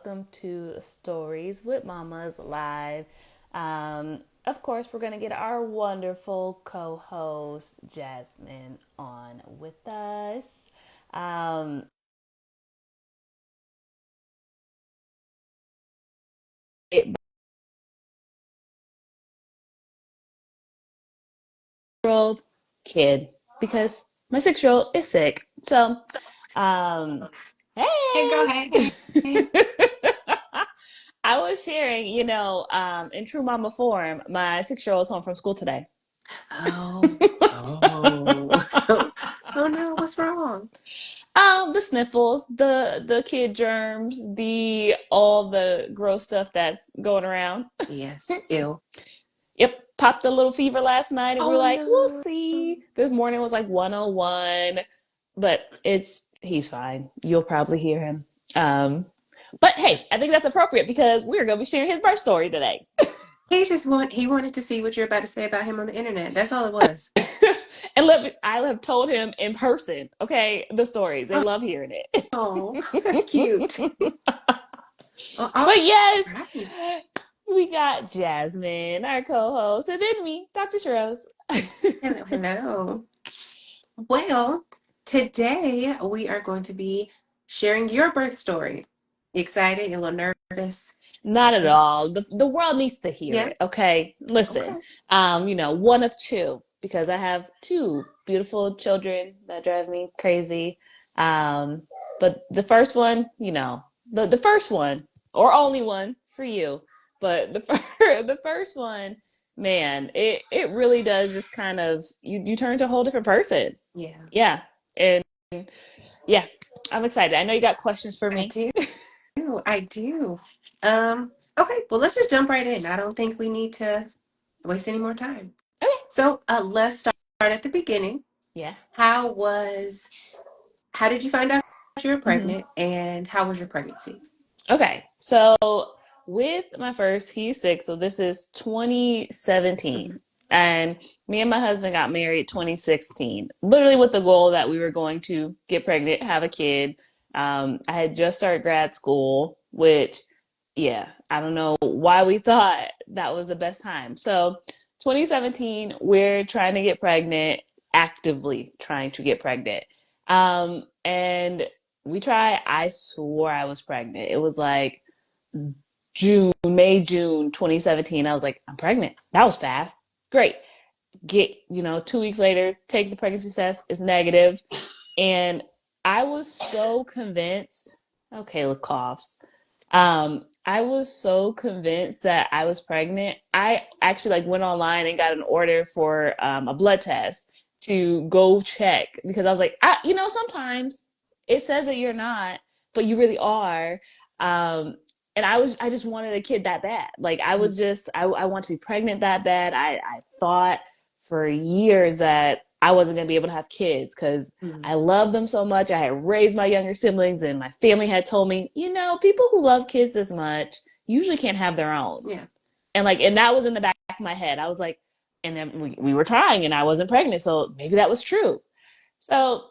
welcome to Stories with Mamas Live. Of course, we're going to get our wonderful co host, Jasmine, on with us. Um, Year-old kid, because my 6 year old is sick. So, um, Hey girl, hey! hey, hey. I was sharing, in true mama form, my 6 year old's home from school today. Oh, oh, oh no, what's wrong? The sniffles, the kid germs, the all the gross stuff that's going around. Yes, ill. Yep, popped a little fever last night, and we were Oh like, we'll no. see. This morning was like 101, but he's fine. You'll probably hear him. But hey, I think that's appropriate because we're gonna be sharing his birth story today. He wanted to see what you're about to say about him on the internet. That's all it was. And look, I have told him in person, okay, the stories. They love hearing it. Oh, that's cute. Oh, all But yes, right. we got Jasmine, our co-host, and then me, Dr. Sha'Rose. Hello, hello. Well, today we are going to be sharing your birth story. You excited? You a little nervous? Not at all. The world needs to hear Yeah. it. Okay, listen. Okay. One of two because I have two beautiful children that drive me crazy. Um, but the first one, the first one or only one for you. But the first one, man, it really does just kind of you turn to a whole different person. Yeah, Yeah, and yeah, I'm excited. I know you got questions for I me. do. I do. Okay, well, let's just jump right in. I don't think we need to waste any more time. Okay. So, let's start at the beginning. Yeah. How was, how did you find out you were hmm pregnant, and how was your pregnancy? Okay. So with my first, he's six, so this is Mhm. 2017. And me and my husband got married 2016, literally with the goal that we were going to get pregnant, have a kid. I had just started grad school, which, yeah, I don't know why we thought that was the best time. So 2017, we're trying to get pregnant, actively trying to get pregnant. And we tried. I swore I was pregnant. It was like June 2017. I was like, I'm pregnant. That was fast. Great. 2 weeks later, take the pregnancy test. It's negative. And I was so convinced. Okay, look, coughs. I was so convinced that I was pregnant. I actually like went online and got an order for a blood test to go check because I was like, sometimes it says that you're not, but you really are. Um, and I just wanted a kid that bad. Like I want to be pregnant that bad. I thought for years that I wasn't gonna be able to have kids because Mhm. I love them so much. I had raised my younger siblings, and my family had told me, people who love kids this much usually can't have their own. Yeah. And that was in the back of my head. I was like, and then we were trying, and I wasn't pregnant, so maybe that was true. So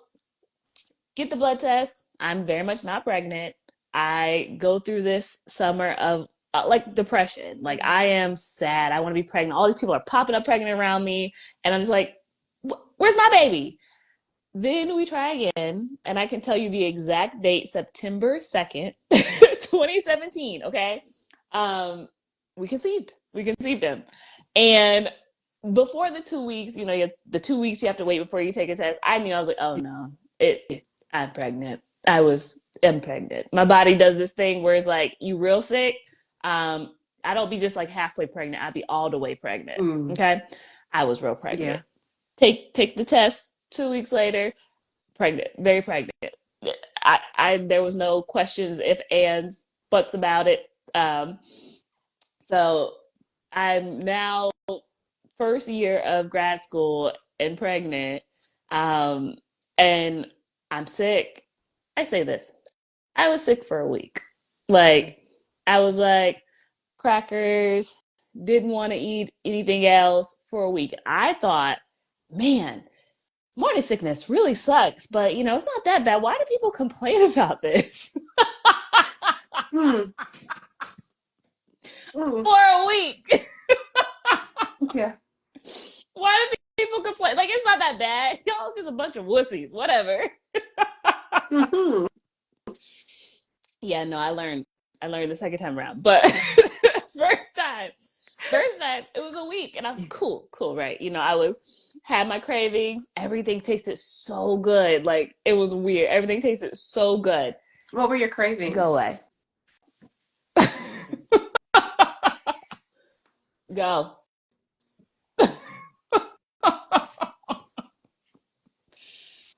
get the blood test. I'm very much not pregnant. I go through this summer of like depression. Like Mhm. I am sad. I want to be pregnant. All these people are popping up pregnant around me, and I'm just like, where's my baby? Then we try again, and I can tell you the exact date, September 2nd, 2017. Okay. Um, we conceived. We conceived him. And before the 2 weeks, the 2 weeks you have to wait before you take a test, I knew I was like, oh no, Yeah. I'm pregnant. I'm pregnant. My body does this thing where it's like, you real sick. I don't be just like halfway pregnant. I'd be all the way pregnant. Mm. Okay. I was real pregnant. Yeah. Take the test 2 weeks later, pregnant, very pregnant. There was no questions, if, ands, buts about it. So I'm now first year of grad school and pregnant, um, and I'm sick. I say this: I was sick for a week. Like I was like crackers. Didn't want to eat anything else for a week. I thought, man, morning sickness really sucks, but it's not that bad. Why do people complain about this? Mm, mm, For a week. yeah. Why do people complain? Like, it's not that bad. Y'all just a bunch of wussies. Whatever. Hmm. Yeah, no, I learned. I learned the second time around, but first time, first time, it was a week, and I was cool, cool, right? I was had my cravings. Everything tasted so good. Like it was weird. Everything tasted so good. What were your Go cravings? away. Go.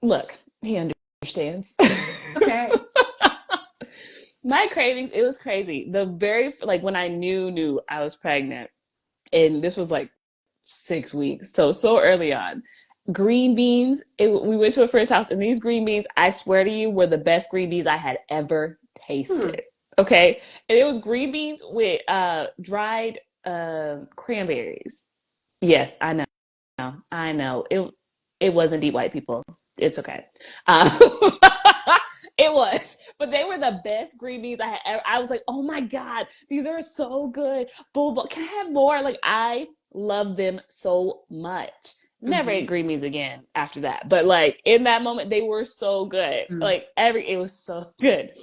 Look, he understands. Okay. My cravings, it was crazy. The very like when I knew I was pregnant, and this was like 6 weeks, so early on. Green beans. We went to a friend's house, and these green beans, I swear to you, were the best green beans I had ever Hmm. tasted. Okay, and it was green beans with dried cranberries. Yes, I know. It wasn't deep white people. It's okay. Um, it was, but they were the best green beans I had ever. I was like, oh my god, these are so good. Boom, can I have more? Like I love them so much. Never Mm-hmm. ate green beans again after that. But like in that moment, they were so good. Mm. Like it was so good.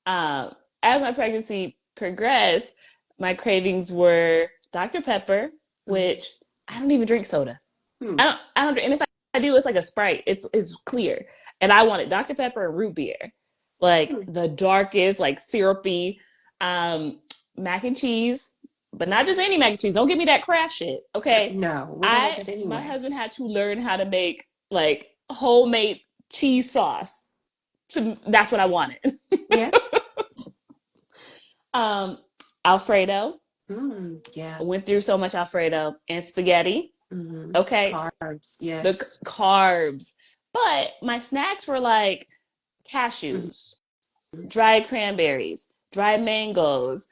Um, as my pregnancy progressed, my cravings were Dr. Pepper, Mm. which I don't even drink soda. Mm. I don't, and if I do, it's like a Sprite. It's clear, and I wanted Dr. Pepper and root beer, like Mm. the darkest, like syrupy, um, mac and cheese, but not just any mac and cheese. Don't give me that Kraft shit, okay? No, we don't want that My anyway. husband had to learn how to make like homemade cheese sauce. That's what I wanted. Yeah. um, Alfredo. Mm. Yeah. I went through so much Alfredo and spaghetti. Mm-hmm. Okay, Carbs. the Yes. carbs. But my snacks were like Mm-hmm. cashews, dried cranberries, dried mangoes,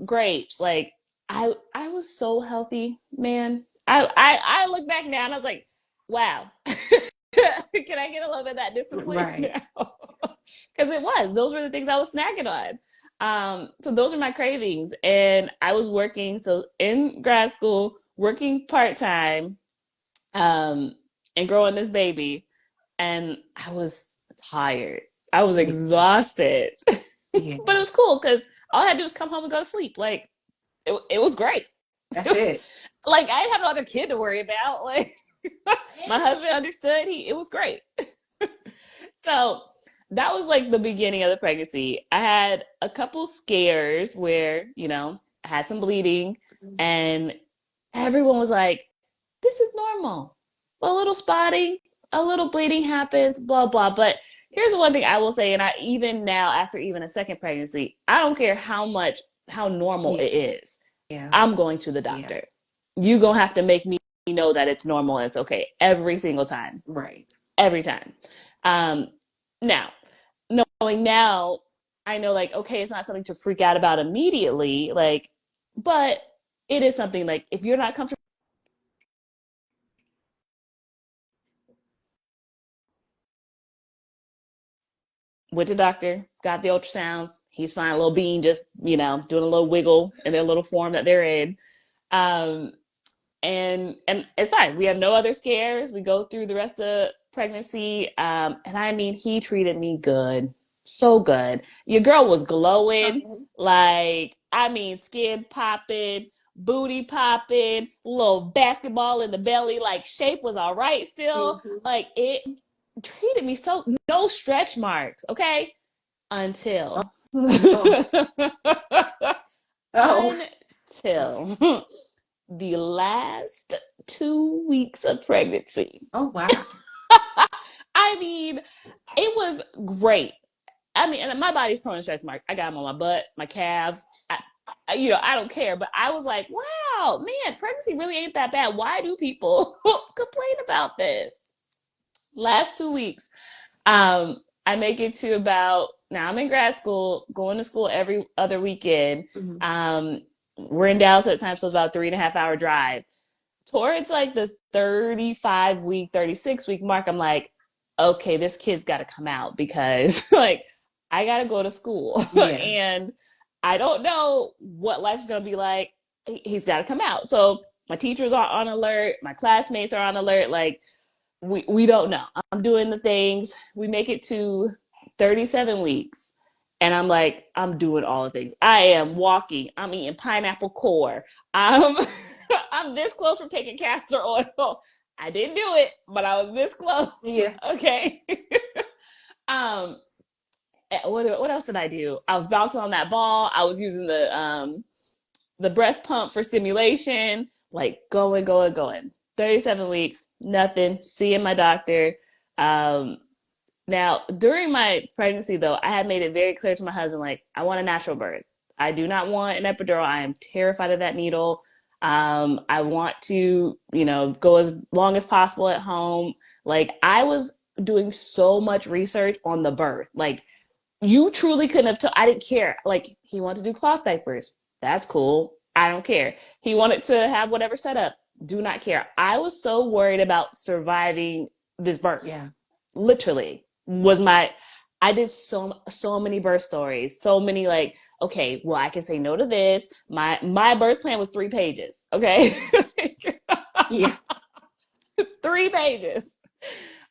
grapes. Like I was so healthy, man. I look back now and I was like, wow. Can I get a little bit of that discipline Right. now? Because those were the things I was snacking on. So those are my cravings, and I was working so in grad school, working part time, um, and growing this baby, and I was tired. I was Yeah. exhausted, but it Yeah. was cool because all I had to do was come home and go to sleep. Like it was great. It That's was it. like I didn't have no other kid to worry about. Like my husband understood. It was great. So that was like the beginning of the pregnancy. I had a couple scares where I had some bleeding, and everyone was like, this is normal. A little spotting, a little bleeding happens, blah, blah. But here's the one thing I will say, and I even now, after even a second pregnancy, I don't care how normal Yeah. it is. Yeah. I'm going to the Yeah. doctor. You gonna have to make me know that it's normal and it's okay every single time. Right. Every time. Um, now, knowing now, I know like, okay, it's not something to freak out about immediately, like, but it is something like if you're not comfortable with the doctor, got the ultrasounds. He's fine. A little bean, just doing a little wiggle in their little form that they're in, um, and it's fine. We have no other scares. We go through the rest of pregnancy, and I mean, he treated me good, so good. Your girl was glowing, Okay. like I mean, skin popping. Booty popping, little basketball in the belly, like shape was all right still. Mm-hmm. Like it treated me so no stretch marks, okay? Until Oh. Oh. until the last 2 weeks of pregnancy. Oh, wow. I mean, it was great. I mean, and my body's prone to stretch marks. I got them on my butt, my calves. I don't care. But I was like, wow, man, pregnancy really ain't that bad. Why do people complain about this? Last 2 weeks, I make it to about now. I'm in grad school, going to school every other weekend. Mm-hmm. We're in Dallas at the time, so it's about 3.5 hour drive. Towards like the 35 week, 36 week mark, I'm like, okay, this kid's got to come out because like I got to go to school. Yeah. And I don't know what life's going to be like. He's got to come out. So my teachers are on alert. My classmates are on alert. Like, we don't know. I'm doing the things. We make it to 37 weeks. And I'm like, I'm doing all the things. I am walking. I'm eating pineapple core. I'm I'm this close from taking castor oil. I didn't do it, but I was this close. Yeah. Okay. um what else did I do? I was bouncing on that ball. I was using the breast pump for stimulation, like going. 37 weeks, nothing, seeing my doctor. Um, Now, during my pregnancy, though, I had made it very clear to my husband, like, I want a natural birth. I do not want an epidural. I am terrified of that needle. I want to, go as long as possible at home. Like, I was doing so much research on the birth. Like, you truly couldn't have I didn't care. Like, he wanted to do cloth diapers. That's cool. I don't care. He wanted to have whatever set up. Do not care. I was so worried about surviving this birth. Yeah. Literally was my I did so many birth stories. So many, like, okay, well, I can say no to this. My birth plan was 3 pages. Okay. Yeah. 3 pages.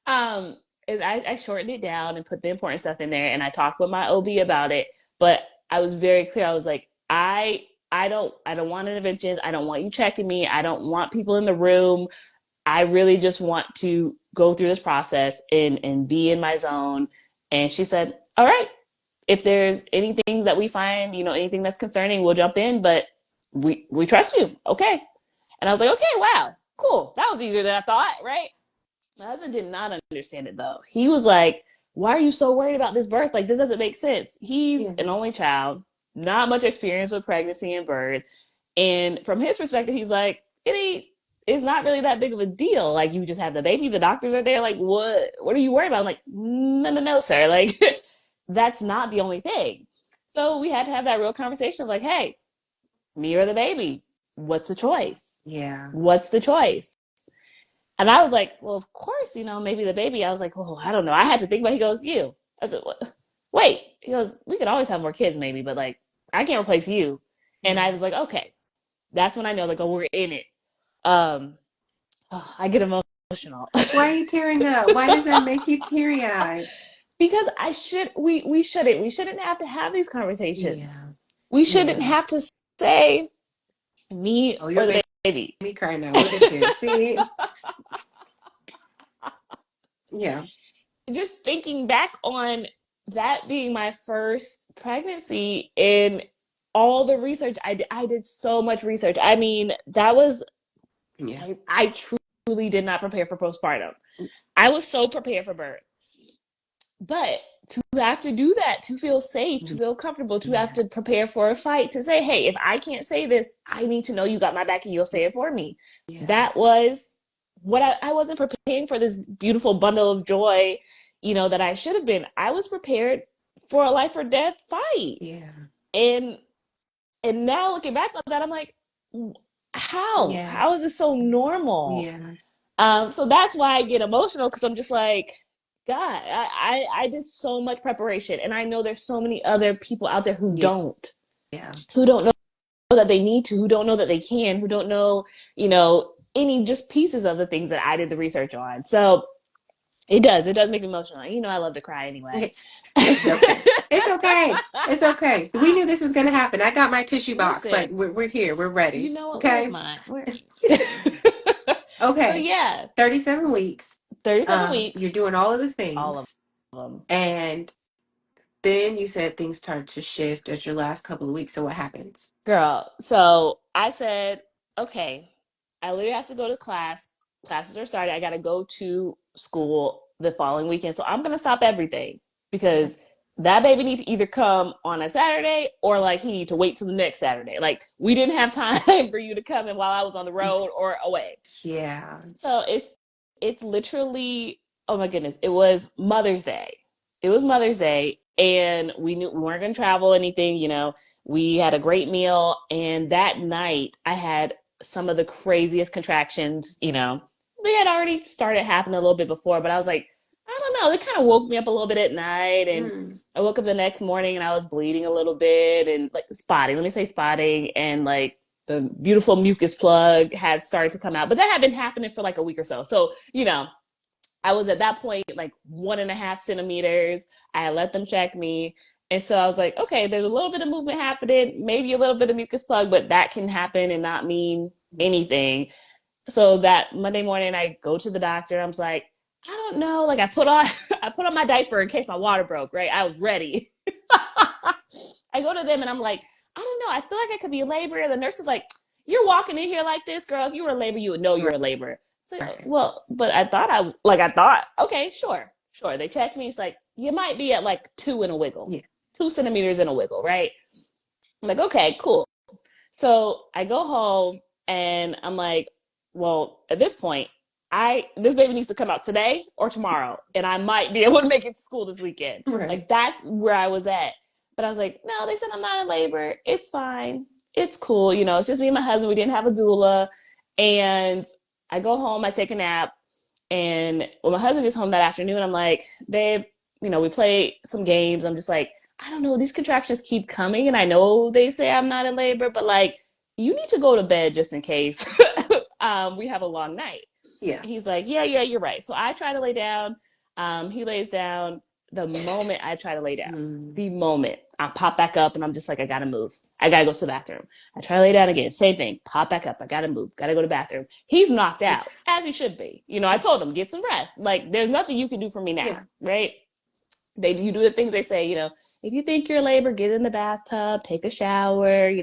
Um, and I shortened it down and put the important stuff in there, and I talked with my OB about it. But I was very clear. I was like, I don't want interventions. I don't want you checking me. I don't want people in the room. I really just want to go through this process and be in my zone. And she said, all right, if there's anything that we find, anything that's concerning, we'll jump in, but we trust you. Okay. And I was like, okay, wow, cool. That was easier than I thought, right? My husband did not understand it though. He was like, why are you so worried about this birth? Like, this doesn't make sense. He's Yeah. an only child, not much experience with pregnancy and birth. And from his perspective, he's like, it's not really that big of a deal. Like, you just have the baby, the doctors are there. Like, what are you worried about? I'm like, no, sir. Like, that's not the only thing. So we had to have that real conversation of like, hey, me or the baby, what's the choice? Yeah. What's the choice? And I was like, well, of course, maybe the baby. I was like, oh, I don't know. I had to think about it. He goes, you. I said, what? Wait. He goes, we could always have more kids, maybe, but like, I can't replace you. And Yeah. I was like, okay. That's when I know, like, oh, we're in it. Um, I get emotional. Why are you tearing up? Why does that make you teary-eyed? Because we shouldn't have to have these Yeah. conversations. We shouldn't Yeah. have to say me Oh, you're or the making baby. me cry now. Look at you. See? Yeah. Just thinking back on that being my first pregnancy and all the research I did so much research. I mean, that was Yeah. I truly did not prepare for postpartum. I was so prepared for birth. But to have to do that, to feel safe, to feel comfortable, to have Yeah. to prepare for a fight, to say, hey, if I can't say this, I need to know you got my back and you'll say it for me. Yeah. That was what I wasn't preparing for, this beautiful bundle of joy, that I should have been. I was prepared for a life or death fight. Yeah. And now looking back on that, I'm like, how? Yeah. How is this so normal? Yeah. So that's why I get emotional, because I'm just like, God, I did so much preparation, and I know there's so many other people out there Yeah. Yeah. who don't know that they need to, who don't know that they can, who don't know, any just pieces of the things that I did the research on. So it does make me emotional. I love to cry anyway. It's okay. It's okay. It's okay. We knew this was going to happen. I got my tissue box. Like, Listen, we're here. We're ready. you know what? Where's Okay. mine? Where? So Okay. yeah, 37 weeks. 37 You're weeks, doing all of the all of things. them. And then you said things started to shift at your last couple of weeks. So what happens? Girl, so I said, okay, I literally have to go to class. Classes are starting. I got to go to school the following weekend. So I'm going to stop everything, Yeah. because that baby needs to either come on a Saturday, or like he need to wait till the next Saturday. Like, we didn't have time for you to come in while I was on the road or away. Yeah. So it's literally, oh my goodness, it was Mother's Day. It was Mother's Day, and we knew we weren't going to travel anything. We had a great meal, and that night I had some of the craziest contractions. They had already started happening a little bit before, but I was like, I don't know. They kind of woke me up a little bit at night, and Mm, I woke up the next morning and I was bleeding a little bit and like spotting. Let me say spotting, and like the beautiful mucus plug had started to come out, but that had been happening for like a week or so. So I was at that point like 1.5 centimeters. I had let them check me. And so I was like, okay, there's a little bit of movement happening, maybe a little bit of mucus plug, but that can happen and not mean anything. So that Monday morning I go to the doctor. I was like, I don't know. Like I put on I put on my diaper in case my water broke, right? I was ready. I go to them and I'm like, I don't know. I feel like I could be in labor. And the nurse is like, you're walking in here like this, girl. If you were in labor, you would know you're right, in labor. It's like, right. well, but I thought, okay, sure, sure. They checked me. It's like, you might be at like 2 and a wiggle, Yeah. 2 centimeters in a wiggle, right? I'm like, okay, cool. So I go home and I'm like, well, at this point, I this baby needs to come out today or tomorrow, and I might be able to make it to school this weekend. Right. Like that's where I was at. But I was like, no, they said I'm not in labor. It's fine. It's cool. It's just me and my husband. We didn't have a doula. And I go home, I take a nap, and when my husband gets home that afternoon, I'm like, babe, we play some games. I'm just like, I don't know, these contractions keep coming, and I know they say I'm not in labor, but like, you need to go to bed just in case we have a long night. Yeah. He's like, yeah, yeah, you're right. So I try to lay down. He lays down. The moment I try to lay down, Mm, the moment I pop back up and I'm just like, I gotta move. I gotta go to the bathroom. I try to lay down again. Same thing. Pop back up. I gotta move. Gotta go to the bathroom. He's knocked out, as he should be. I told him, get some rest. Like, there's nothing you can do for me now, yeah. right? You do the things they say, if you think you're in labor, get in the bathtub, take a shower,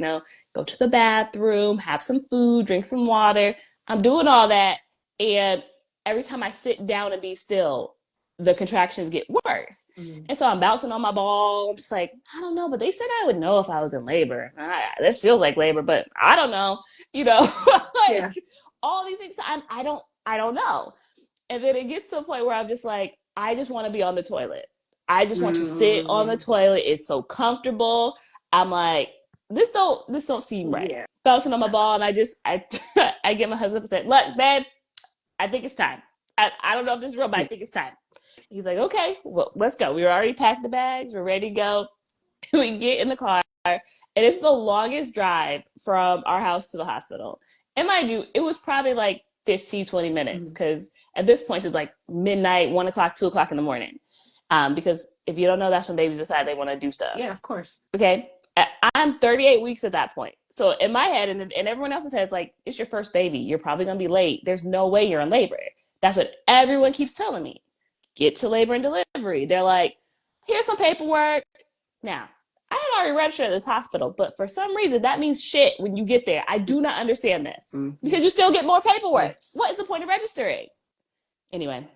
go to the bathroom, have some food, drink some water. I'm doing all that. And every time I sit down and be still, the contractions get worse. Mm, And so I'm bouncing on my ball. I'm just like, I don't know, but they said I would know if I was in labor. This feels like labor, but I don't know, yeah. like all these things. I don't know. And then it gets to a point where I'm just like, I just want to be on the toilet. I just want to sit on the Mm, toilet. It's so comfortable. I'm like, this don't seem right. yeah. Bouncing on my ball, and I get my husband and say, look, babe, I think it's time. I don't know if this is real, but I Yeah. think it's time. He's like, okay, well, let's go. We already packed the bags. We're ready to go. We get in the car, and it's the longest drive from our house to the hospital. And mind you, it was probably like 15, 20 minutes Mm, because at this point it's like midnight, 1 o'clock, 2 o'clock in the morning. Because if you don't know, that's when babies decide they want to do stuff. yeah, of course. Okay. I'm 38 weeks at that point. So in my head and everyone else's head, it's like, it's your first baby. You're probably going to be late. There's no way you're in labor. That's what everyone keeps telling me. Get to labor and delivery. They're like, here's some paperwork. Now, I had already registered at this hospital, but for some reason that means shit when you get there. I do not understand this Mm-hmm. because you still get more paperwork. Yes. What is the point of registering? Anyway,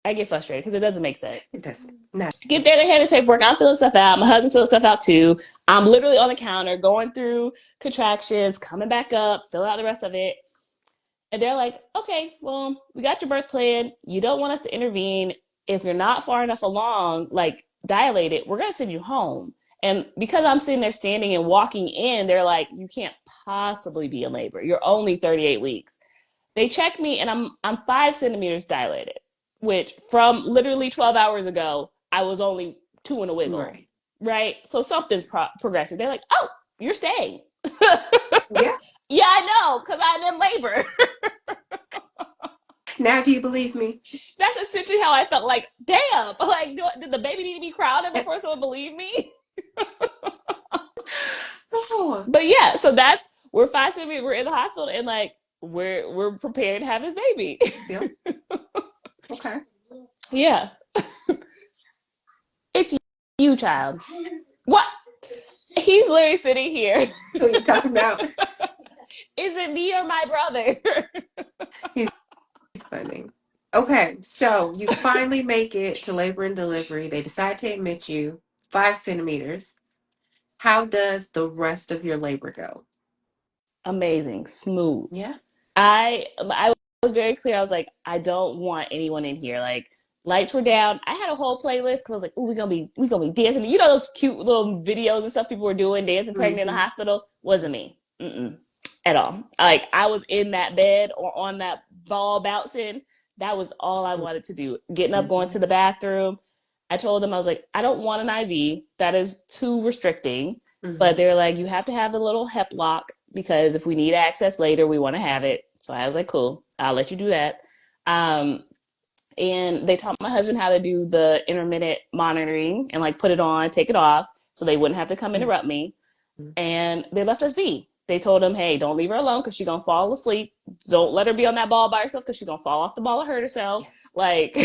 I get frustrated because it doesn't make sense. It doesn't. Not. Get there, they hand us paperwork. I'm filling stuff out. My husband's filling stuff out too. I'm literally on the counter going through contractions, coming back up, filling out the rest of it. And they're like, okay, well, we got your birth plan. You don't want us to intervene. If you're not far enough along, like dilated, we're going to send you home. And because I'm sitting there standing and walking in, they're like, you can't possibly be in labor. You're only 38 weeks. They check me and I'm 5 centimeters dilated, which from literally 12 hours ago, I was only 2 and a wiggle, Right. right? So something's progressing. They're like, oh, you're staying. Yeah. Yeah, I know, because I'm in labor. Now, do you believe me? That's essentially how I felt. Like, damn, like, did the baby need to be crowded before someone believed me? Oh. But yeah, so we're 5 centimeters. We're in the hospital, and like we're prepared to have this baby. Yeah. Okay. Yeah, it's you, child. What? He's literally sitting here. Who are you talking about? Is it me or my brother? He's funny. Okay, so you finally make it to labor and delivery. They decide to admit you 5 centimeters. How does the rest of your labor go? Amazing, smooth. Yeah. I was very clear. I was like, I don't want anyone in here. Like, lights were down. I had a whole playlist because I was like, oh, we gonna be dancing. Those cute little videos and stuff people were doing, dancing pregnant in the Mm-hmm. hospital. Wasn't me. Mm-mm, at all. Like, I was in that bed or on that ball bouncing, That was all I wanted to do. Getting up, going Mm-hmm. to the bathroom. I told them, I was like, I don't want an IV. That is too restricting. But Mm-hmm. they're like, you have to have the little hep lock because if we need access later, we want to have it. So I was like, cool, I'll let you do that. Um, and they taught my husband how to do the intermittent monitoring and like put it on, take it off, so they wouldn't have to come interrupt me. Mm-hmm. And they left us be. They told him, hey, don't leave her alone because she's gonna fall asleep. Don't let her be on that ball by herself because she's gonna fall off the ball and hurt herself. Yes. Like,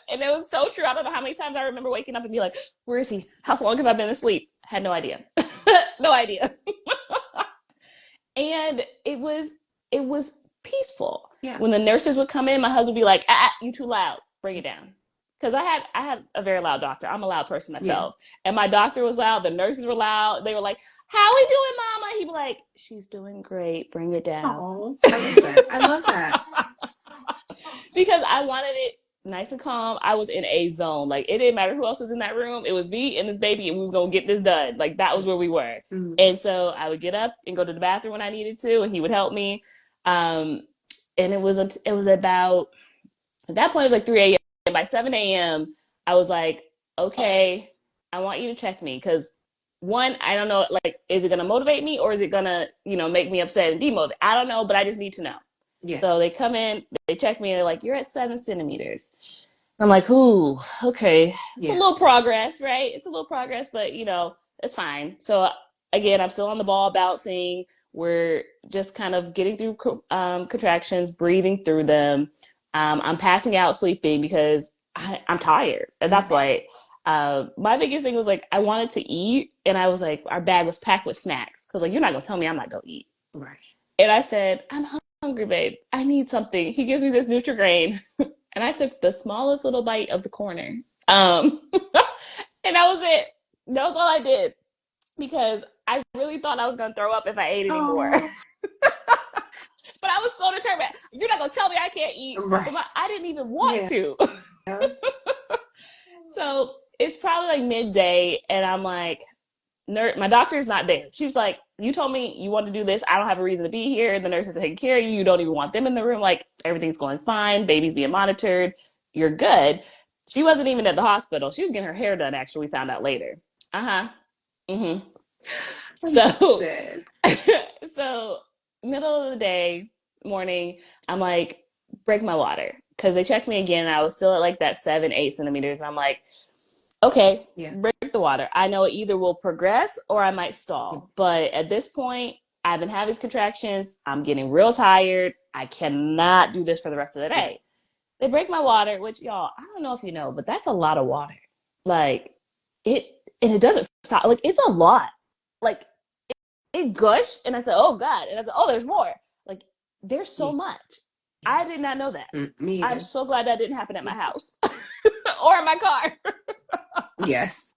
and it was so true. I don't know how many times I remember waking up and be like, where is he? How long have I been asleep? Had no idea. No idea. And it was peaceful. Yeah. When the nurses would come in, my husband would be like, you too loud, bring it down. Because I had a very loud doctor. I'm a loud person Yeah. myself. And my doctor was loud, the nurses were loud. They were like, how we doing, mama? He'd be like, she's doing great, bring it down. Oh, I love that. I love that. Because I wanted it nice and calm. I was in a zone. Like, it didn't matter who else was in that room. It was me and this baby, and we was gonna get this done. Like, that was where we were. Mm-hmm. And so I would get up and go to the bathroom when I needed to, and he would help me. Um, and it was about, at that point it was like 3 a.m. By 7 a.m. I was like, okay, I want you to check me because one, I don't know, like, is it gonna motivate me or is it gonna, make me upset and demotivate? I don't know, but I just need to know. Yeah. So they come in, they check me, and they're like, you're at 7 centimeters. I'm like, ooh, okay. It's a Yeah. little progress, right? It's a little progress, but it's fine. So again, I'm still on the ball bouncing. We're just kind of getting through contractions, breathing through them. I'm passing out, sleeping because I'm tired at that Yeah. point. My biggest thing was like, I wanted to eat, and I was like, our bag was packed with snacks because like, you're not gonna tell me I'm not gonna eat. Right. And I said, I'm hungry, babe. I need something. He gives me this Nutri-Grain. And I took the smallest little bite of the corner. And that was it. That was all I did because I really thought I was going to throw up if I ate anymore. Oh, But I was so determined. You're not going to tell me I can't eat. right. But I didn't even want Yeah. to. Yeah. So it's probably like midday, and I'm like, my doctor's not there. She's like, you told me you want to do this. I don't have a reason to be here. The nurses are taking care of you. You don't even want them in the room. Like, everything's going fine. Baby's being monitored. You're good. She wasn't even at the hospital. She was getting her hair done, actually. We found out later. Uh-huh. Mm-hmm. I'm So, dead. so middle of the day, morning, I'm like, break my water. Because they checked me again. And I was still at like that 7, 8 centimeters. And I'm like, okay, Yeah. break the water. I know it either will progress or I might Yeah. stall. But at this point, I've been having these contractions. I'm getting real tired. I cannot do this for the rest of the Yeah. day. They break my water, which, y'all, I don't know if you know, but that's a lot of water. Like, and it doesn't stop. Like, it's a lot. Like, it gushed, and I said, oh, God. And I said, oh, there's more. Like, there's so Yeah. much. I did not know that. Me I'm either. so glad that didn't happen at my house or in my car. Yes.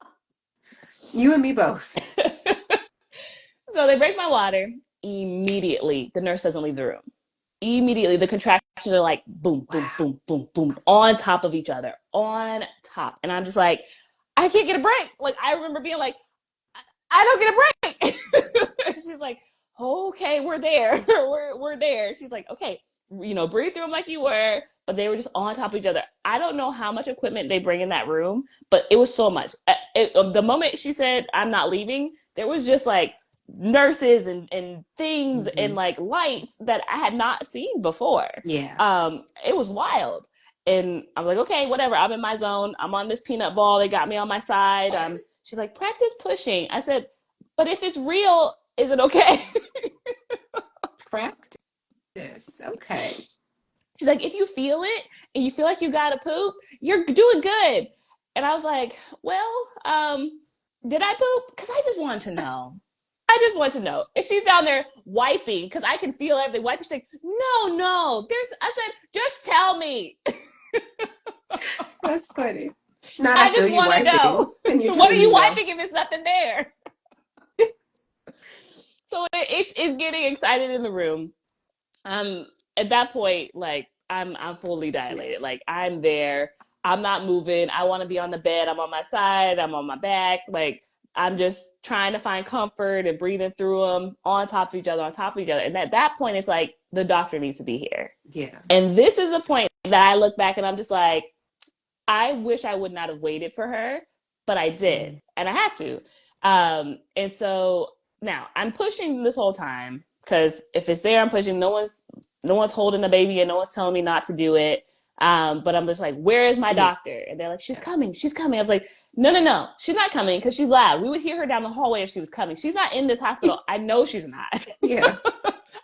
You and me both. So they break my water. Immediately, the nurse doesn't leave the room. Immediately, the contractions are like boom, boom, Wow. boom, boom, boom, on top of each other, on top. And I'm just like, I can't get a break. Like, I remember being like, I don't get a break. She's like, okay, we're there. we're there. She's like, okay, breathe through them like you were. But they were just on top of each other. I don't know how much equipment they bring in that room, but it was so much. The moment she said, I'm not leaving, there was just like nurses and things Mm-hmm. and like lights that I had not seen before. Yeah. It was wild. And I'm like, okay, whatever. I'm in my zone. I'm on this peanut ball. They got me on my side. She's like, practice pushing. I said, but if it's real, is it okay? Practice. Okay. She's like, if you feel it and you feel like you gotta poop, you're doing good. And I was like, well, did I poop? Because I just wanted to know. I just want to know. And she's down there wiping because I can feel everything. Wiping. She's like, no, no. I said, just tell me. That's funny. Not I I feel just you want to wiping. know. And you're What are telling you me no. wiping if it's nothing there? So it's getting excited in the room. At that point, like, I'm fully Yeah. dilated. Like, I'm there. I'm not moving. I want to be on the bed. I'm on my side. I'm on my back. Like, I'm just trying to find comfort and breathing through them on top of each other, on top of each other. And at that point, it's like the doctor needs to be here. Yeah. And this is the point that I look back and I'm just like, I wish I would not have waited for her, but I did, Mm. and I had to. And so now I'm pushing this whole time because if it's there, I'm pushing. No one's holding the baby, and no one's telling me not to do it. But I'm just like, where is my Yeah. doctor? And they're like, she's coming, she's coming. I was like, no, no, no, she's not coming because she's loud. We would hear her down the hallway if she was coming. She's not in this hospital. I know she's not. Yeah.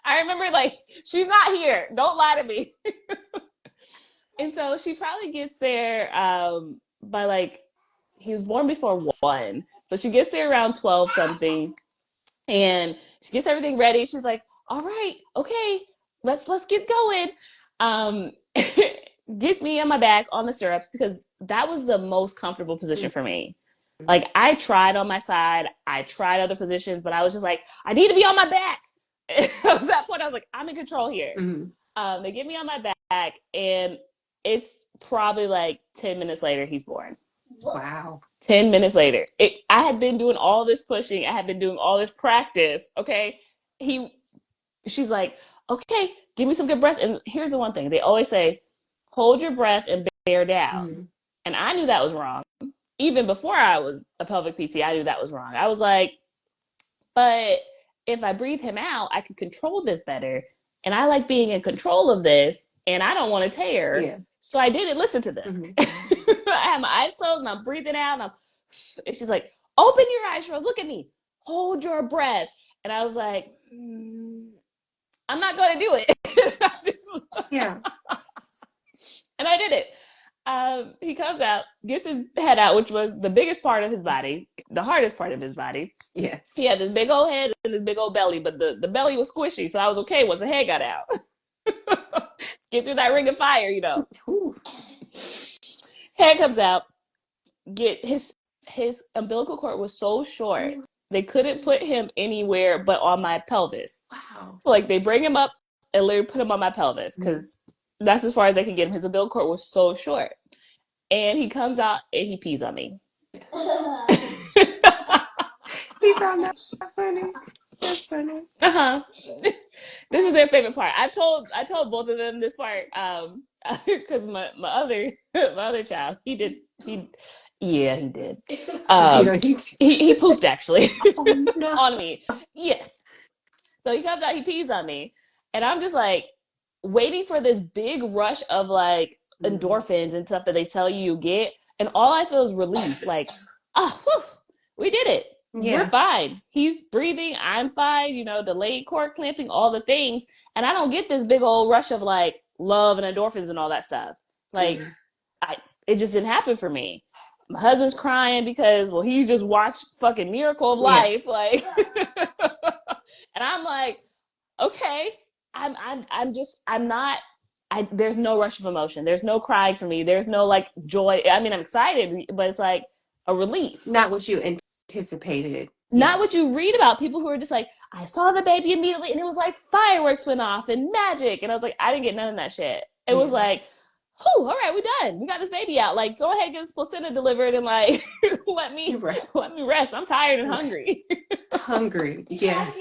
I remember like, she's not here. Don't lie to me. And so she probably gets there by like he was born before 1. So she gets there around 12 something and she gets everything ready. She's like, "All right, okay, let's get going." Um Gets me on my back on the stirrups because that was the most comfortable position for me. Mm-hmm. Like I tried on my side, I tried other positions, but I was just like, I need to be on my back. At that point, I was like, I'm in control here. Mm-hmm. They get me on my back, and it's probably like 10 minutes later, he's born. Wow. 10 minutes later. I had been doing all this pushing, I had been doing all this practice. Okay. He, she's like, okay, give me some good breath. And here's the one thing they always say, hold your breath and bear down. Mm-hmm. And I knew that was wrong. Even before I was a pelvic PT, I knew that was wrong. I was like, but if I breathe him out, I can control this better. And I like being in control of this, and I don't want to tear. Yeah. So I didn't listen to them. Mm-hmm. I have my eyes closed and I'm breathing out. And she's like, open your eyes, Sha'Rose. Look at me. Hold your breath. And I was like, I'm not going to do it. Yeah. And I did it. He comes out, gets his head out, which was the biggest part of his body, the hardest part of his body. Yes. He had this big old head and this big old belly, but the belly was squishy, so I was okay once the head got out. Get through that ring of fire, you know. Ooh. Head comes out. Get his umbilical cord was so short they couldn't put him anywhere but on my pelvis. Wow. So like they bring him up and literally put him on my pelvis because that's as far as they can get him. His umbilical cord was so short, and he comes out and he pees on me. He found that funny. That's funny. This is their favorite part. I told both of them this part because my other child he did. You know, He pooped actually oh no. on me. Yes. So he comes out, he pees on me, and I'm just like waiting for this big rush of like Mm-hmm. endorphins and stuff that they tell you get, and all I feel is relief. Like, oh, whew, we did it. We're Yeah. fine. He's breathing. I'm fine. You know, delayed cord clamping, all the things, and I don't get this big old rush of like love and endorphins and all that stuff. Like, Mm-hmm. I it just didn't happen for me. My husband's crying because well, he's just watched fucking Miracle of Yeah. Life, like, and I'm like, okay, I'm not. There's no rush of emotion. There's no crying for me. There's no like joy. I mean, I'm excited, but it's like a relief. Not what you anticipated. Not Yeah. what you read about people who are just like, I saw the baby immediately and it was like fireworks went off and magic. And I was like, I didn't get none of that shit. It was Yeah. like, whew, all right, we done. We got this baby out. Like, go ahead, get this placenta delivered and like let You're me right. let me rest. I'm tired and Right. hungry. Hungry. Yes.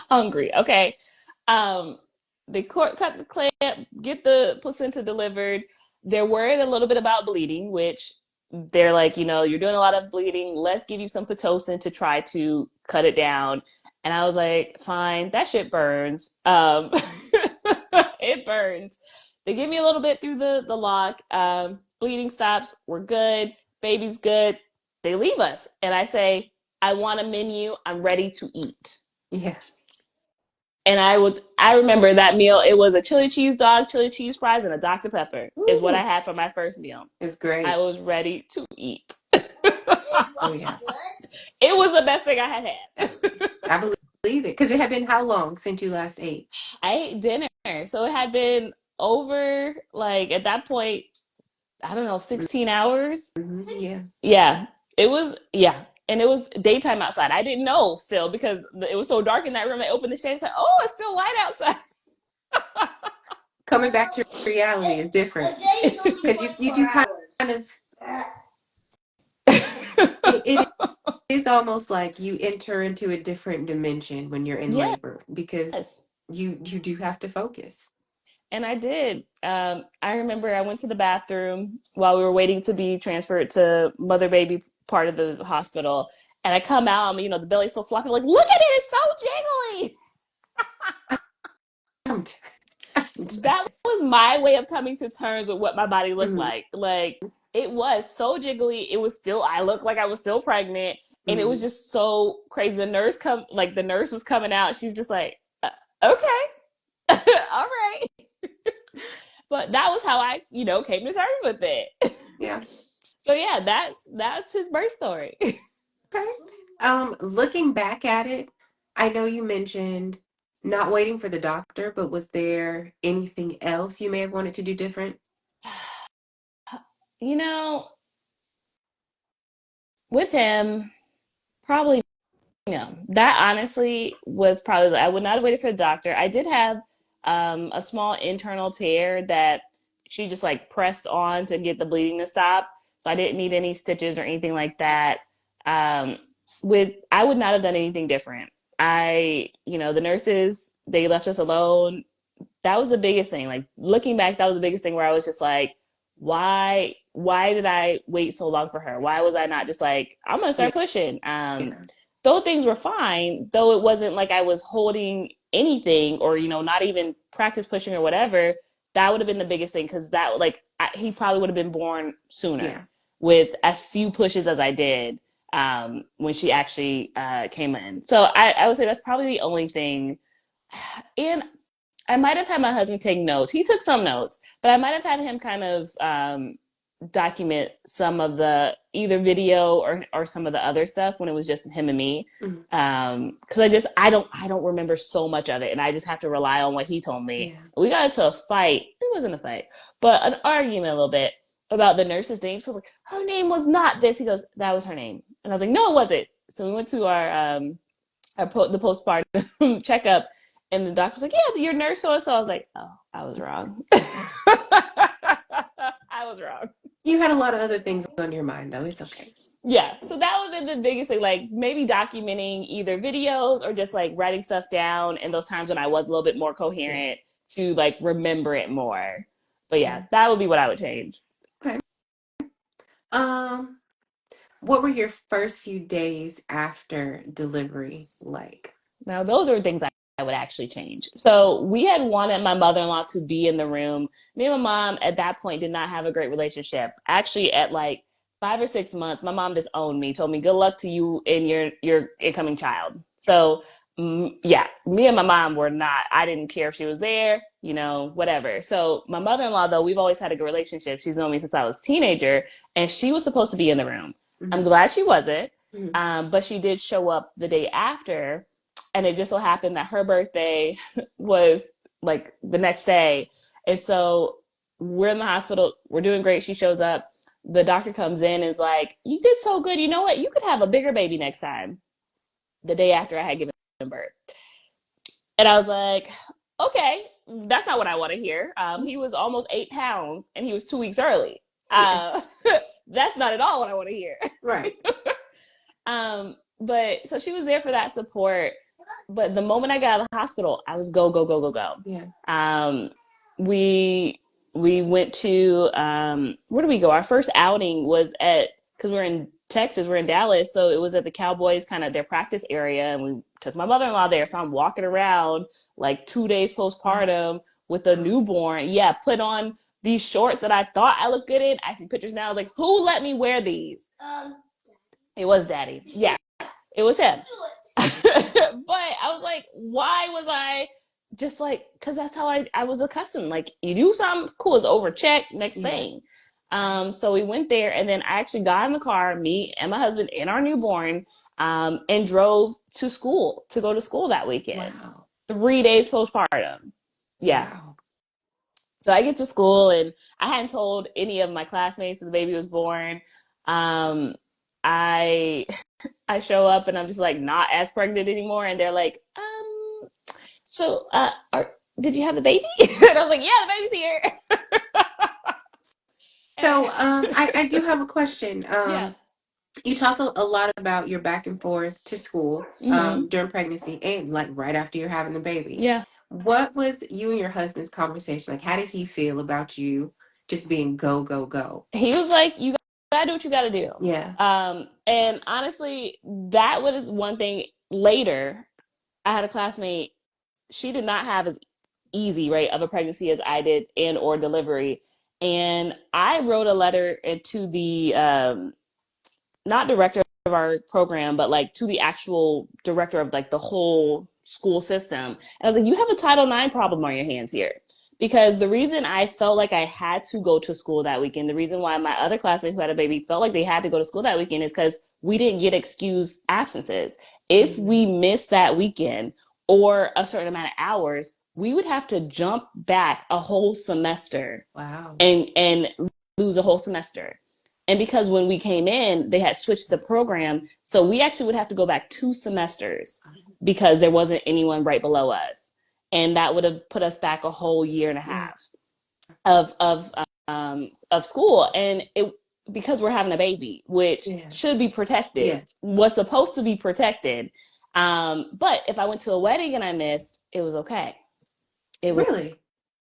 Hungry. Okay. Um, they cut the clamp, get the placenta delivered. They're worried a little bit about bleeding, which they're like, you're doing a lot of bleeding. Let's give you some Pitocin to try to cut it down. And I was like, fine, that shit burns. It burns. They give me a little bit through the lock. Bleeding stops. We're good. Baby's good. They leave us. And I say, I want a menu. I'm ready to eat. Yeah. And I remember that meal. It was a chili cheese dog, chili cheese fries, and a Dr. Pepper is what I Ooh. had for my first meal. It was I great. was ready to eat. Oh yeah. It was the best thing I had had. I believe it. Because it had been how long since you last ate? I ate dinner. So it had been over, like, at that point, I don't know, 16 hours. Mm-hmm. Yeah. Yeah. Yeah. And it was daytime outside. I didn't know still because it was so dark in that room. I opened the shade and said, oh, it's still light outside. Coming back to reality is different. Because you do kind of, it is almost like you enter into a different dimension when you're in Yes. labor because you do have to focus. And I did. I remember I went to the bathroom while we were waiting to be transferred to mother baby part of the hospital. And I come out, the belly's so floppy. I'm like, look at it, it's so jiggly. I'm t- I'm t- That was my way of coming to terms with what my body looked mm, like. Like, it was so jiggly. It was still, I looked like I was still pregnant. And it was mm, just so crazy. The nurse was coming out. She's just like, okay, all right. But that was how I, came to terms with it. yeah. So yeah, that's his birth story. Okay. Looking back at it, I know you mentioned not waiting for the doctor, but was there anything else you may have wanted to do different? you know, with him, probably no. That honestly was probably I would not have waited for the doctor. I did have a small internal tear that she just like pressed on to get the bleeding to stop. So I didn't need any stitches or anything like that. Um, with I would not have done anything different. The nurses, they left us alone. That was the biggest thing. Like looking back, that was the biggest thing where I was just like, why did I wait so long for her? Why was I not just like, I'm gonna Yeah, start pushing? yeah, Though things were fine, though it wasn't like I was holding anything or, not even practice pushing or whatever, that would have been the biggest thing because he probably would have been born yeah. sooner with as few pushes as I did when she actually came in. So I would say that's probably the only thing. And I might have had my husband take notes. He took some notes, but I might have had him kind of document some of the either video or some of the other stuff when it was just him and me. Mm, Because I don't remember so much of it, and I just have to rely on what he told me. yeah. We got into a fight. It wasn't a fight, but an argument a little bit about the nurse's name. So I was like, her name was not this. He goes, that was her name, and I was like, no, it wasn't. So we went to the postpartum checkup, and the doctor was like, "Yeah, your nurse so and so." I was like, "Oh, I was wrong. I was wrong." You had a lot of other things on your mind, though. It's okay. Yeah, so that would have been the biggest thing, like maybe documenting either videos or just like writing stuff down in those times when I was a little bit more Yeah, coherent to like remember it more. But yeah. yeah, that would be what I would change. Okay. Um, what were your first few days after delivery like? Now, those are things I would actually change. So we had wanted my mother-in-law to be in the room. Me and my mom at that point did not have a great relationship. Actually, at like 5 or 6 months, my mom disowned me, told me, "Good luck to you and your incoming child." So yeah, me and my mom were not. I didn't care if she was there, whatever. So my mother-in-law, though, we've always had a good relationship. She's known me since I was a teenager, and she was supposed to be in the room. I'm Hmm. glad she wasn't, Hmm. but she did show up the day after, and it just so happened that her birthday was like the next day. And so we're in the hospital, we're doing great. She shows up. The doctor comes in and is like, "You did so good. You know what? You could have a bigger baby next time." The day after I had given birth. And I was like, okay, that's not what I want to hear. He was almost 8 pounds and he was 2 weeks early. Yeah, Uh, that's not at all what I want to hear. right. But so she was there for that support. But the moment I got out of the hospital, I was go, go, go, go, Yeah. go. We we went to where did we go? Our first outing was at because we're in Texas, we're in Dallas, so it was at the Cowboys kind of their practice area, and we took my mother-in-law there. So I'm walking around like 2 days Wow. postpartum with a newborn. Yeah, put on these shorts that I thought I looked good in. I see pictures now. I was like, who let me wear these? It was Daddy. Yeah, it was him. But I was like, why was I just like, because that's how I was accustomed. Like, you do something cool, it's over, check, next Yeah. thing. So we went there, and then I actually got in the car, me and my husband and our newborn, and drove to school to go to school that weekend. Wow. 3 days postpartum. Yeah. Wow. So I get to school, and I hadn't told any of my classmates that the baby was born. Um, I I show up and I'm just like not as pregnant anymore, and they're like, so did you have the baby? And I was like, yeah, the baby's here. And So, I do have a question. yeah, You talk a lot about your back and forth to school, mm-hmm. during pregnancy and like right after you're having the baby. Yeah. What was you and your husband's conversation like? How did he feel about you just being go, go, go? He was like, "You gotta do what you gotta do." Yeah. And honestly, that was one thing. Later, I had a classmate. She did not have as easy, right, of a pregnancy as I did and or delivery. And I wrote a letter to the not director of our program, but like to the actual director of like the whole school system. And I was like, you have a Title IX problem on your hands here. Because the reason I felt like I had to go to school that weekend, the reason why my other classmate who had a baby felt like they had to go to school that weekend is because we didn't get excused absences. If we Mm. missed that weekend or a certain amount of hours, we would have to jump back a whole semester Wow. and lose a whole semester. And because when we came in, they had switched the program, so we actually would have to go back 2 semesters because there wasn't anyone right below us, and that would have put us back a whole year and a Yeah. half of school. And it because we're having a baby, which Yeah. should be protected, Yeah. was supposed to be protected. But if I went to a wedding and I missed, it was okay. It was Really?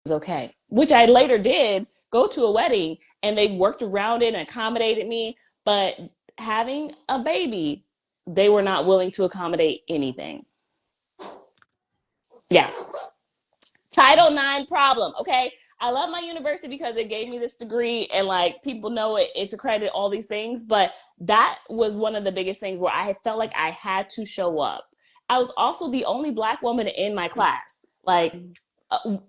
okay, which I later did go to a wedding and they worked around it and accommodated me. But having a baby, they were not willing to accommodate anything. Yeah. Title IX problem. Okay. I love my university because it gave me this degree and like people know it's accredited, all these things. But that was one of the biggest things where I felt like I had to show up. I was also the only Black woman in my class. Like,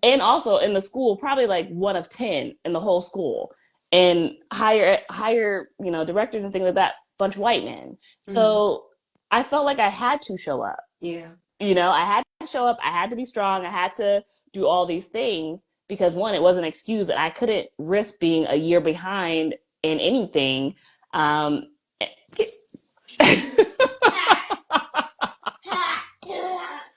and also in the school, probably like one of 10 in the whole school, and higher, directors and things like that, bunch of white men. Mm. So I felt like I had to show up. Yeah. I had to show up. I had to be strong. I had to do all these things because one, it was an excuse that I couldn't risk being a year behind in anything. Um,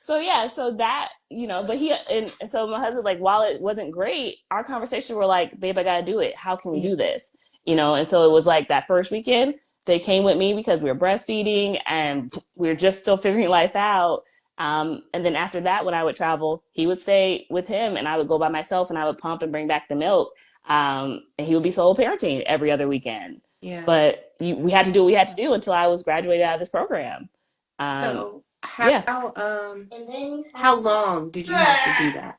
so yeah, so that, but he, and so my husband, like, while it wasn't great, our conversation were like, babe, I gotta do it. How can we Yeah. do this? And so it was like that first weekend, they came with me because we were breastfeeding and we were just still figuring life out. And then after that, when I would travel, he would stay with him and I would go by myself and I would pump and bring back the milk. And he would be solo parenting every other weekend. Yeah. But we had to do what we had to do until I was graduated out of this program. Um, So yeah. how long did you have to do that?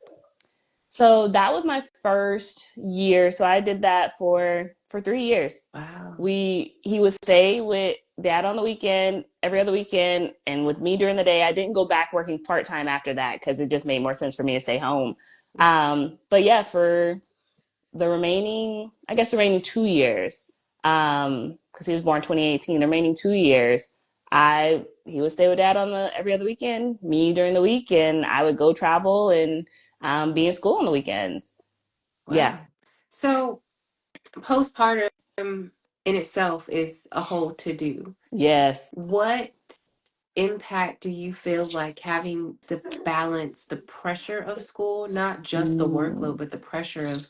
So that was my first year. So I did that for 3 years. Wow. He would stay with dad on the weekend, every other weekend, and with me during the day. I didn't go back working part time after that because it just made more sense for me to stay home. But yeah, for the remaining 2 years, because he was born 2018, the remaining 2 years, he would stay with dad on the every other weekend, me during the week, and I would go travel and be in school on the weekends. Yeah. Wow. So postpartum in itself is a whole to do. Yes. What impact do you feel like having to balance the pressure of school, not just the workload, Mm, but the pressure of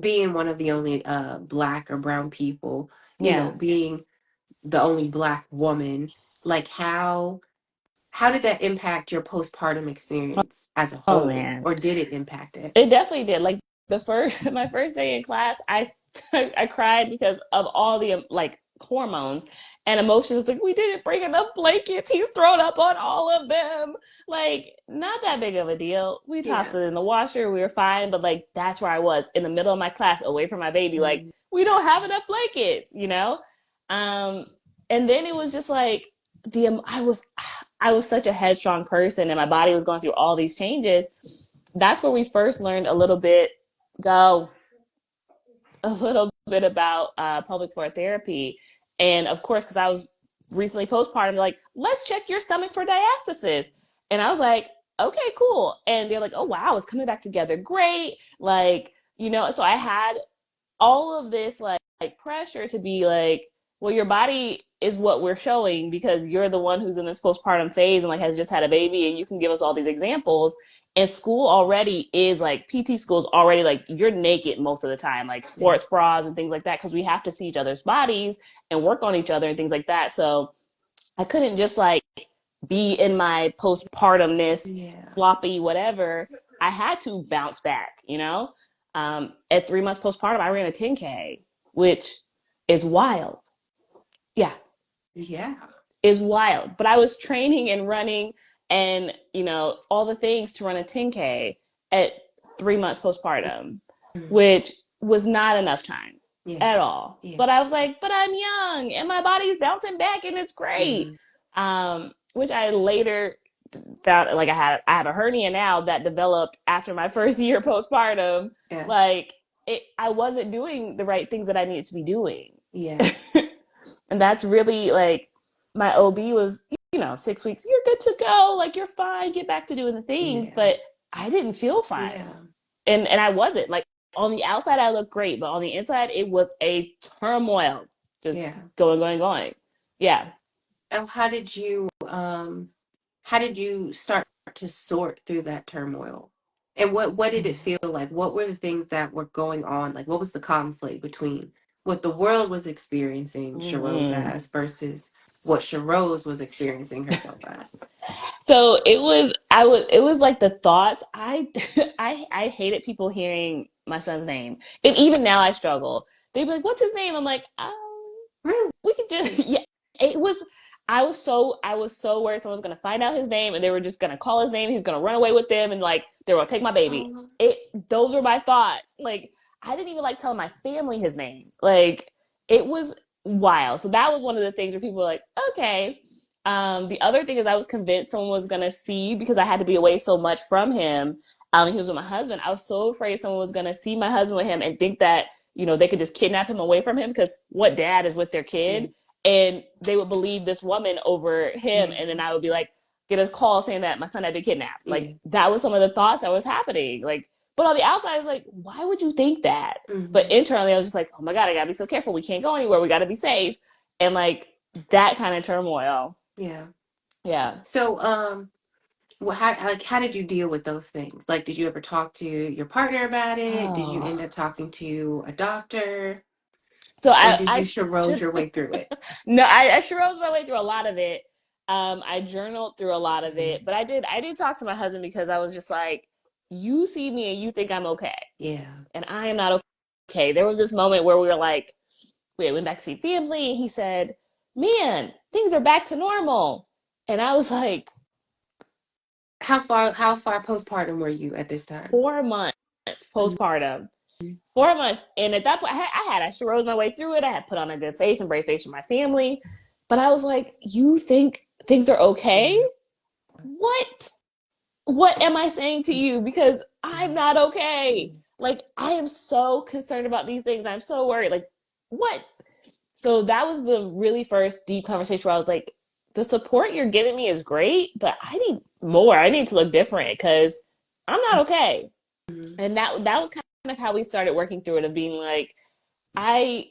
being one of the only Black or brown people, yeah. being the only Black woman, like how did that impact your postpartum experience as a Oh whole, man. or did it impact it? It definitely did. Like the first, my first day in class, I cried because of all the like hormones and emotions. Like, we didn't bring enough blankets. He's thrown up on all of them. Like, not that big of a deal. We tossed Yeah. it in the washer. We were fine. But like, that's where I was in the middle of my class, away from my baby. Like, Mm. we don't have enough blankets. Um, and then it was just like I was such a headstrong person, and my body was going through all these changes. That's where we first learned go a little bit about pelvic floor therapy. And of course, because I was recently postpartum, like, let's check your stomach for diastasis. And I was like, okay, cool. And they're like, oh, wow, it's coming back together. Great. Like, so I had all of this like pressure to be like, well, your body is what we're showing because you're the one who's in this postpartum phase and like has just had a baby, and you can give us all these examples. And school already is like, PT school's already like, you're naked most of the time, like Yeah. sports bras and things like that, because we have to see each other's bodies and work on each other and things like that. So I couldn't just like be in my postpartumness, Yeah. floppy, whatever. I had to bounce back, you know? At 3 months postpartum, I ran a 10K, which is wild. Yeah, Yeah. is wild. But I was training and running and, all the things to run a 10K at 3 months postpartum, Mhm. which was not enough time Yeah. at all. Yeah. But I was like, but I'm young and my body's bouncing back and it's great. Hmm. Which I later found, like, I have a hernia now that developed after my first year postpartum. Yeah. Like, I wasn't doing the right things that I needed to be doing. Yeah. And that's really like, my OB was, 6 weeks, you're good to go. Like, you're fine. Get back to doing the things. Yeah. But I didn't feel fine. Yeah. And I wasn't. Like, on the outside, I looked great. But on the inside, it was a turmoil. Just Yeah. going, going, going. Yeah. And how did you start to sort through that turmoil? And what did it feel like? What were the things that were going on? Like what was the conflict between what the world was experiencing Sha'Rose Mm-hmm. as versus what Sha'Rose was experiencing herself as? So it was like the thoughts. I hated people hearing my son's name. And even now I struggle. They'd be like, "What's his name?" I'm like, Really? we could just yeah. It was I was so worried someone was gonna find out his name and they were just gonna call his name. He's gonna run away with them and like they were gonna take my baby. Oh, It Those were my thoughts. Like, I didn't even like telling my family his name. Like, it was wild. So that was one of the things where people were like, okay. The other thing is I was convinced someone was gonna see, because I had to be away so much from him. He was with my husband. I was so afraid someone was gonna see my husband with him and think that, they could just kidnap him away from him, because what dad is with their yeah. kid? And they would believe this woman over him, Yeah. and then I would be like, get a call saying that my son had been kidnapped. Like, Yeah. that was some of the thoughts that was happening. Like, but on the outside, I was like, why would you think that? But Hmm. internally, I was just like, oh my God, I gotta be so careful. We can't go anywhere. We gotta be safe. And like, that kind of turmoil. Yeah. Yeah. So, how did you deal with those things? Like, did you ever talk to your partner about it? Did you Oh. end up talking to a doctor? So Or I, did you I Sha'Rose your way through it? no, I sure rose my way through a lot of it. I journaled through a lot of Mhm. it, but I did talk to my husband, because I was just like, you see me and you think I'm okay, Yeah. and I am not okay. There was this moment where we were like, we went back to see family, and he said, "Man, things are back to normal," and I was like, How far postpartum were you at this time? 4 months postpartum. 4 months. And at that point, I sure rose my way through it. I had put on a good face and brave face for my family. But I was like, you think things are okay? Yeah. What? What am I saying to you? Because I'm not okay. Mhm. Like, I am so concerned about these things. I'm so worried. Like, what? So that was the really first deep conversation where I was like, the support you're giving me is great, but I need more. I need to look different, because I'm not okay. Mhm. And that was kind of how we started working through it, of being like, I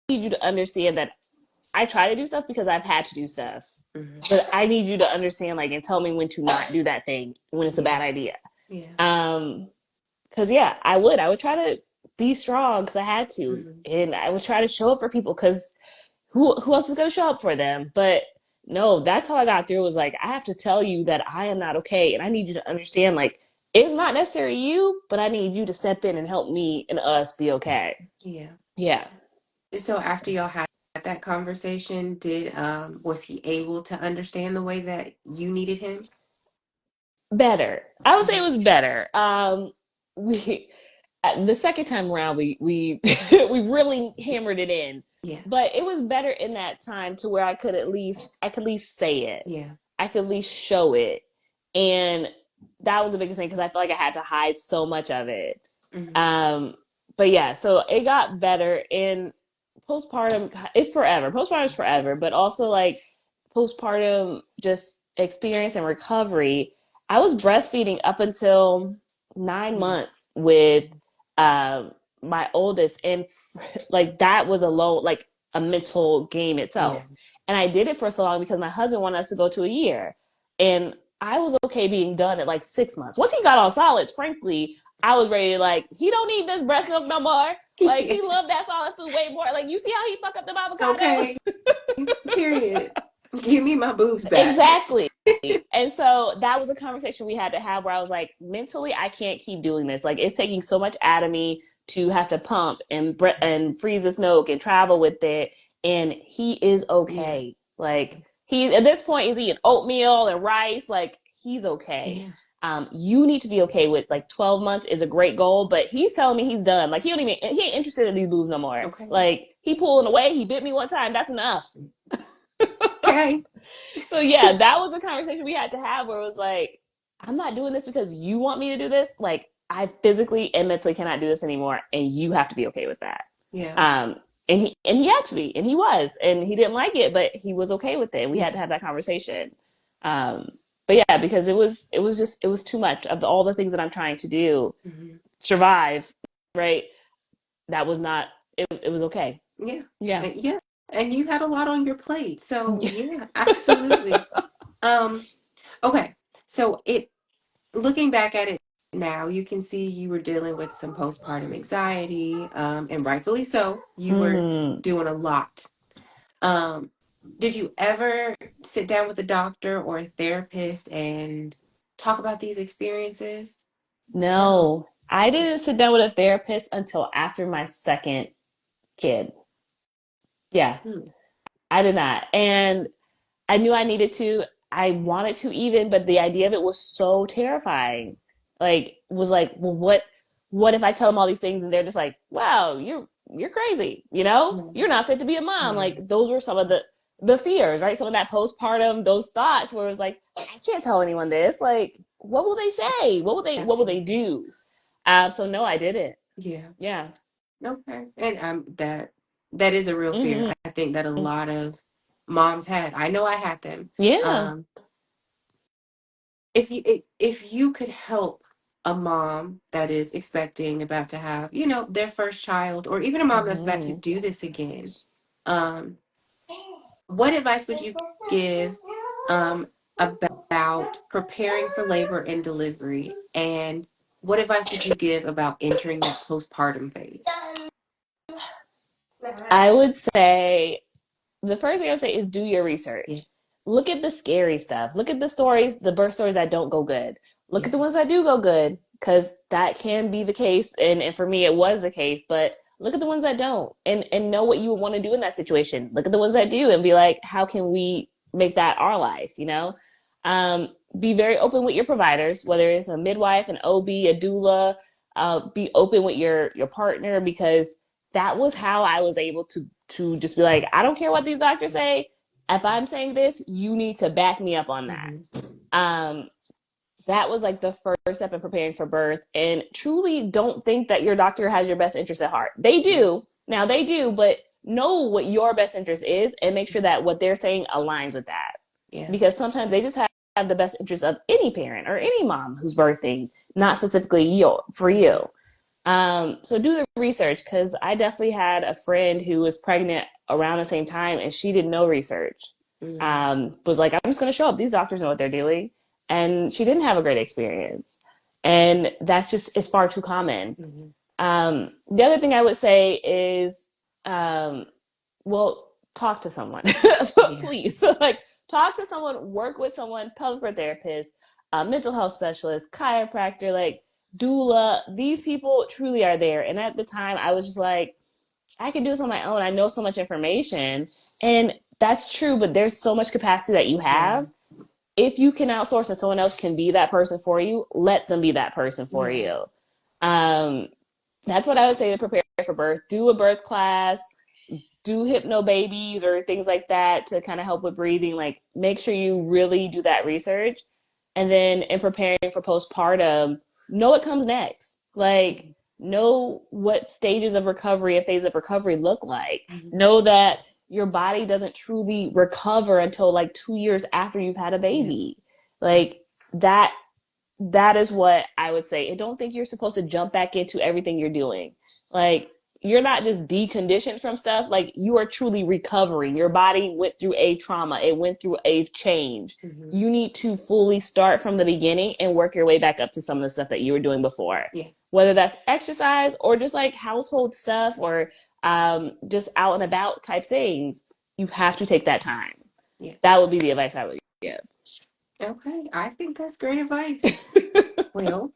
need you to understand that I try to do stuff because I've had to do stuff, Mhm. but I need you to understand, like, and tell me when to not do that thing when it's a Yeah. bad idea. Yeah. Um, because yeah, I would try to be strong because I had to, Mhm. and I would try to show up for people, because who else is gonna show up for them? But no, that's how I got through. Was like, I have to tell you that I am not okay, and I need you to understand, like, it's not necessarily you, but I need you to step in and help me and us be okay. Yeah. Yeah. So after y'all had that conversation, did was he able to understand the way that you needed him? Better. I would say it Mhm. was better. We The second time around, we we really hammered it in, Yeah. but it was better in that time, to where I could at least say it. Yeah. I could at least show it, and that was the biggest thing, because I feel like I had to hide so much of it. Mhm. Um, but yeah, so it got better. In postpartum, it's forever. Postpartum is forever, but also like postpartum just experience and recovery. I was breastfeeding up until nine Yeah. months with um, my oldest, and like, that was alone like a mental game Yeah. itself. And I did it for so long because my husband wanted us to go to a year, and I was okay being done at like 6 months. Once he got on solids, frankly, I was ready to, like, he don't need this breast milk no more. Like, Yeah. he loved that solid food way more. Like, you see how he fuck up the avocados? Okay. Period. Give me my boobs back. Exactly. And so that was a conversation we had to have where I was like, mentally, I can't keep doing this. Like, it's taking so much out of me to have to pump and freeze this milk and travel with it. And he is Yeah. okay. Like, he, at this point, is eating oatmeal and rice. Like, he's okay. Yeah. You need to be okay with like 12 months is a great goal, but he's telling me he's done. Like, he ain't interested in these boobs no more. Okay. Like, he pulling away. He bit me one time. That's enough. Okay. So yeah, that was a conversation we had to have where it was like, I'm not doing this because you want me to do this. Like, I physically and mentally cannot do this anymore, and you have to be okay with that. Yeah. Um, and he had to be, and he was, and he didn't like it, but he was okay with it. And we had Yeah. to have that conversation. Um, but yeah, because it was too much of all the things that I'm trying to do, Hmm. survive, right? That was not. It was okay. Yeah. Yeah. Yeah. And you had a lot on your plate. So yeah, absolutely. Um, okay. So it looking back at it now, you can see you were dealing with some postpartum anxiety, and rightfully so. You were Hmm. doing a lot. Um, did you ever sit down with a doctor or a therapist and talk about these experiences? No. No, I didn't sit down with a therapist until after my second kid. Yeah, Hmm. I did not. And I knew I needed to. I wanted to even, but the idea of it was so terrifying. Like, was like, well, what if I tell them all these things and they're just like, wow, you're crazy, Hmm. you're not fit to be a mom. Yeah. Like, those were some of the fears, right? Some of that postpartum, those thoughts where it was like, I can't tell anyone this. Like, what will they say? What will they Absolutely. do? So no, I didn't. Yeah. Yeah. Okay. And that is a real fear. Hmm. I think that a lot of moms had. I know I had them. Yeah. Um, if you could help a mom that is expecting about to have, their first child, or even a mom that's about to Hmm. do this again, um, what advice would you give about preparing for labor and delivery? And what advice would you give about entering that postpartum phase? I would say the first thing I would say is do your Yeah. research. Look at the scary stuff. Look at the stories, the birth stories that don't go good. Look at Yeah. the ones that do go good, because that can be the case. And for me, it was the case. But look at the ones that don't, and know what you would want to do in that situation. Look at the ones that do and be like, how can we make that our life? Be very open with your providers, whether it's a midwife, an OB, a doula. Be open with your partner, because that was how I was able to just be like, I don't care what these doctors say. If I'm saying this, you need to back me up on that. Hmm. Um, that was like the first step in preparing for birth. And truly don't think that your doctor has your best interest at heart. They Yeah. do. Now they do, but know what your best interest is and make sure Mhm. that what they're saying aligns with that. Yeah. Because sometimes they just have the best interest of any parent or any mom who's birthing, not specifically for Yeah. you. So do the research, because I definitely had a friend who was pregnant around the same time and she did no research. Mm. Was like, I'm just going to show up. These doctors know what they're doing. And she didn't have a great experience. And that's just, it's far too common. Mhm. The other thing I would say is, um, well, talk to someone, Yeah. please. Like, talk to someone, work with someone, pelvic birth therapist, mental health specialist, chiropractor, like doula. These people truly are there. And at the time, I was just like, I can do this on my own. I know so much information, and that's true. But there's so much capacity that you Yeah. have. If you can outsource and someone else can be that person for you, let them be that person for Yeah. you. Um, that's what I would say to prepare for birth. Do a birth class, do hypno babies or things like that to kind of help with breathing. Like, make sure you really do that research. And then in preparing for postpartum, know what comes next. Like, know what stages of recovery, a phase of recovery look like. Mhm. Know that your body doesn't truly recover until like 2 years after you've had a Yeah. baby. Like, that is what I would say. And don't think you're supposed to jump back into everything you're doing. Like, you're not just deconditioned from stuff. Like, you are truly recovering. Your body went through a trauma. It went through a change. Mhm. You need to fully start from the beginning and work your way back up to some of the stuff that you were doing before. Yeah. Whether that's exercise or just like household stuff or just out and about type things, you have to take that time. That Yes. would be the advice I would give. Okay. I think that's great advice. Well,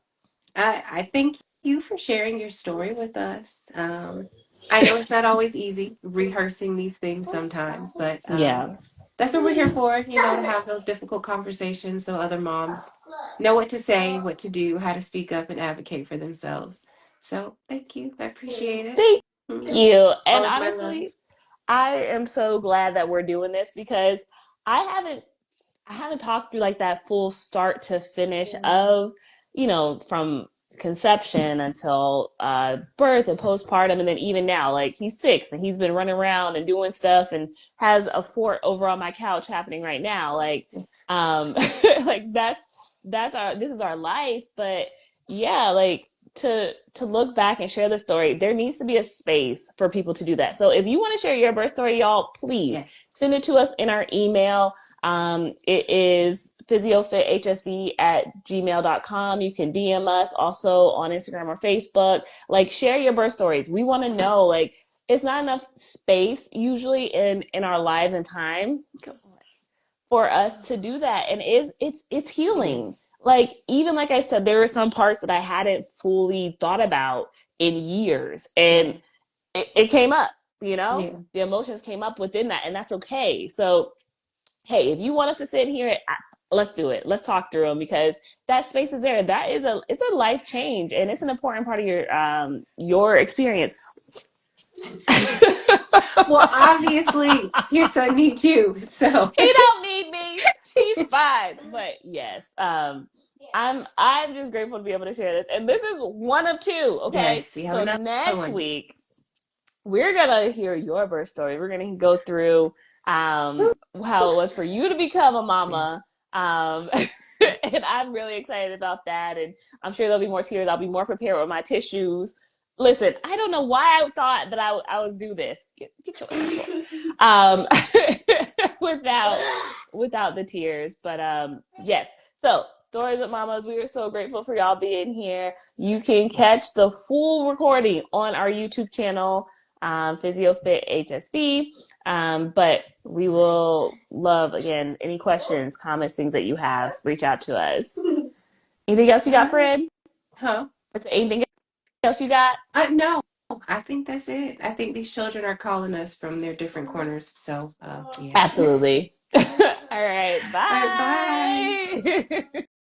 I thank you for sharing your story with us. I know it's not always easy rehearsing these things sometimes, but Yeah. that's what we're here for, to have those difficult conversations so other moms know what to say, what to do, how to speak up and advocate for themselves. So thank you. I appreciate it. Thank you. And All of my love. honestly, I am so glad that we're doing this because I haven't I haven't talked through like that full start to finish of, from conception until birth and postpartum, and then even now, like he's 6 and he's been running around and doing stuff and has a fort over on my couch happening right now. Like, like that's our this is our life, but yeah, like to look back and share the story, there needs to be a space for people to do that. So if you want to share your birth story, y'all, please Yes. send it to us in our email. It is PhysioPhitHSV at gmail.com. You can DM us also on Instagram or Facebook. Like, share your birth stories. We want to know, like, it's not enough space usually in our lives and time for us to do that. And it's It healing. is. Like, even like I said, there are some parts that I hadn't fully thought about in years. And Yeah. it came up, you know? Yeah. The emotions came up within that, and that's okay. So hey, if you want us to sit here, let's do it. Let's talk through them because that space is there. That is it's a life change, and it's an important part of your experience. Well, obviously, your son needs you. So, He don't need me. He's fine. But yes, I'm just grateful to be able to share this, and this is one of two. Okay, yes, we have so another next one. week we're gonna hear your birth story. We're gonna go through how it was for you to become a Yes. mama. And I'm really excited about that. And I'm sure there'll be more tears. I'll be more prepared with my tissues. Listen, I don't know why I thought that I would do this. Get your ass on. Without the tears. But yes. So stories with mamas. We are so grateful for y'all being here. You can catch the full recording on our YouTube channel, PhysioPhitHSV. But we will love, again, any questions, comments, things that you have, reach out to us. Anything else you got, Fred? Huh? Anything else you got? No, I think that's it. I think these children are calling us from their different corners. So, yeah. Absolutely. All right. All right, bye. Bye.